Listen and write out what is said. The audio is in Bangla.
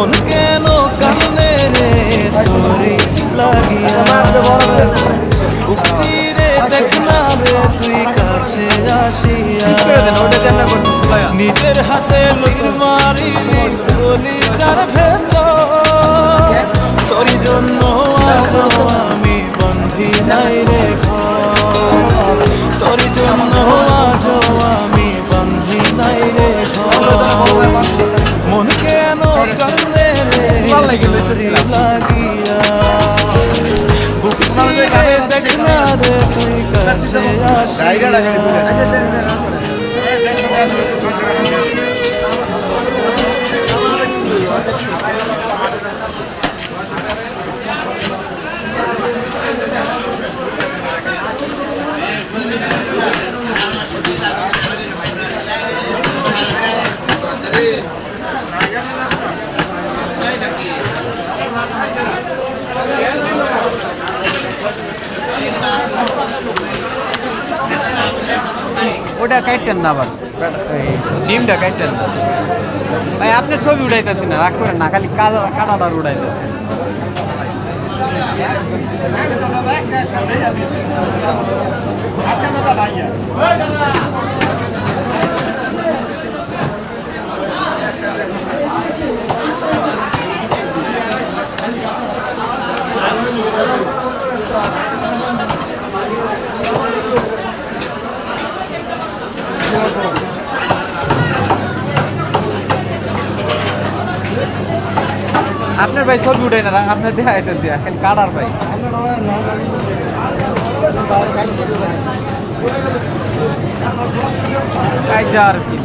মন কেন কান্দে রে তোরি লাগিয়া বুক চিরে দেখ না রে তুই কাছে আসিয়া নিজের হাতে তীর মারিলি গলি যার ভেতর তোর জন্য আজও আমি বন্ধি নাই রে ঘর তোর জন্য আজও আমি বন্ধি নাই রে ঘর মন কেন কান্দে রে তোরি লাগিয়া বুক চিরে দেখ না রে তুই কাছে আসিয়া ওটা কাটতেন না আবার ডিমটা কাটতেন না ভাই আপনি ছবি উঠাইতেছেন না রাগ করেন না খালি কাটাটার উঠাইতেছেন আপনার ভাই ছবি উঠাই না আপনার দেখা আইতেছি এখন কাটার ভাই আর কি